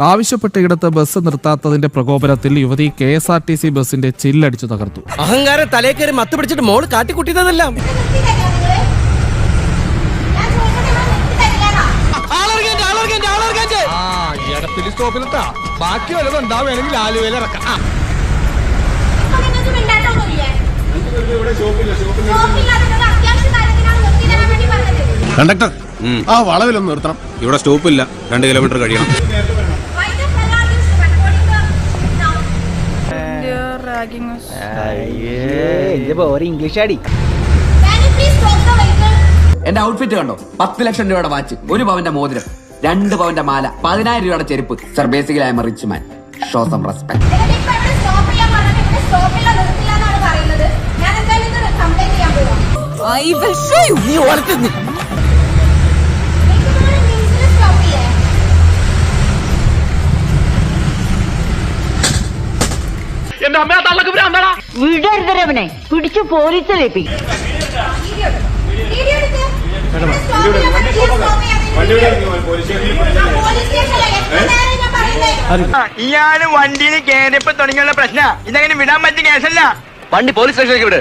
ആവശ്യപ്പെട്ടയിടത്ത് bus നിർത്താത്തതിന്റെ പ്രകോപനത്തിൽ യുവതി KSRTC ബസിന്റെ ചില്ലടിച്ചു തകർത്തു. അഹങ്കാരം തലേ കയറി മത്ത് പിടിച്ചിട്ട് മോള് കാട്ടിക്കുട്ടിയതെല്ലാം ബാക്കി വല്ലതുണ്ടാവുകയാണെങ്കിൽ ആലുവയിൽ ഇറക്കാം. കണ്ടക്ടർ, ആ വളവിലൊന്ന് നിർത്തണം. ഇവിടെ സ്റ്റോപ്പില്ല, 2 കിലോമീറ്റർ കഴിയണം. എന്റെ ഔട്ട്ഫിറ്റ് കണ്ടോ? 10 ലക്ഷം രൂപയുടെ വാച്ച്, 1 പവന്റെ മോതിരം, 2 പവന്റെ മാല, 10,000 രൂപയുടെ ചെരുപ്പ്. Sir, basically I am a rich man. Show some respect. വിടരുതരവനെ പിടിച്ചു പോലീസിലേപ്പിക്കും. ഇയാള് വണ്ടിയിൽ കയറിയപ്പോ തുടങ്ങിയുള്ള പ്രശ്ന ഇതങ്ങനെ വിടാൻ പറ്റിയ കേസല്ല. വണ്ടി പോലീസ് സ്റ്റേഷനിലേക്ക് വിട്.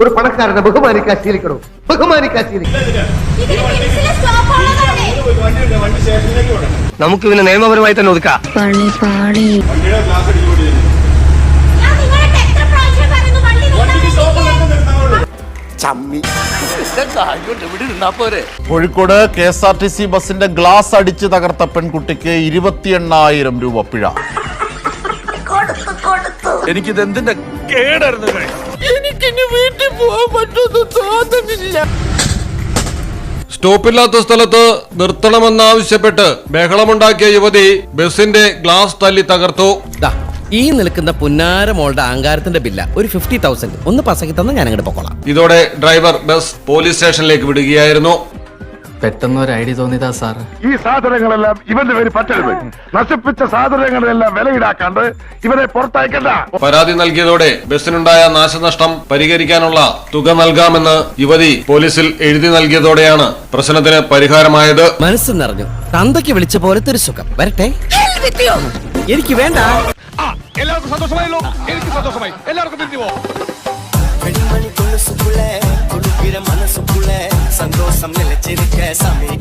ഒരു പണക്കാരനെ ബഹുമാനിക്കാശീലിക്കണോ? നമുക്ക് പിന്നെ നിയമപരമായി തന്നെ ഒതുക്കാം. കോഴിക്കോട് KSRTC ബസിന്റെ ഗ്ലാസ് അടിച്ച് തകർത്ത പെൺകുട്ടിക്ക് 28,000 രൂപ പിഴ. എനിക്കിത് എന്തിന്റെ കേടായിരുന്നു. എനിക്കിനി വീട്ടിൽ പോകാൻ പറ്റുമെന്ന് തോന്നുന്നില്ല. സ്റ്റോപ്പില്ലാത്ത സ്ഥലത്ത് നിർത്തണമെന്നാവശ്യപ്പെട്ട് ബഹളമുണ്ടാക്കിയ യുവതി ബസിന്റെ ഗ്ലാസ് തല്ലി തകർത്തു. ഈ നിൽക്കുന്ന പുന്നാര മോളുടെ അഹങ്കാരത്തിന്റെ ബില്ല ഒരു 50,000 ഒന്ന് പസക്കി തന്ന ഞാൻ അങ്ങോട്ട് പൊക്കോളാം. ഇതോടെ ഡ്രൈവർ ബസ് പോലീസ് സ്റ്റേഷനിലേക്ക് വിടുകയായിരുന്നു. പെട്ടെന്ന് ഒരു ഐഡിയ തോന്നിയതാ സാർ. ഈ സാധനങ്ങളെല്ലാം ഇവന്റെ പേര് പറ്റരുത്. നശിപ്പിച്ച സാധനങ്ങളെല്ലാം വില ഈടാക്കാണ്ട് ഇവരെ പുറത്തയക്കണ്ട. പരാതി നൽകിയതോടെ ബസിനുണ്ടായ നാശനഷ്ടം പരിഹരിക്കാനുള്ള തുക നൽകാമെന്ന് യുവതി പോലീസിൽ എഴുതി നൽകിയതോടെയാണ് പ്രശ്നത്തിന് പരിഹാരമായത്. മനസ്സ് നിറഞ്ഞു. തന്തയ്ക്ക് വിളിച്ച പോലത്തെ ഒരു സുഖം. വരട്ടെ. എനിക്ക് വേണ്ട. എല്ലാവർക്കും സന്തോഷമായല്ലോ. എനിക്ക് സന്തോഷമായി. എല്ലാവർക്കും തിരിഞ്ഞു പോ. മനസ്സുക്കുള്ള സന്തോഷം നിലച്ചിരിക്ക സമയം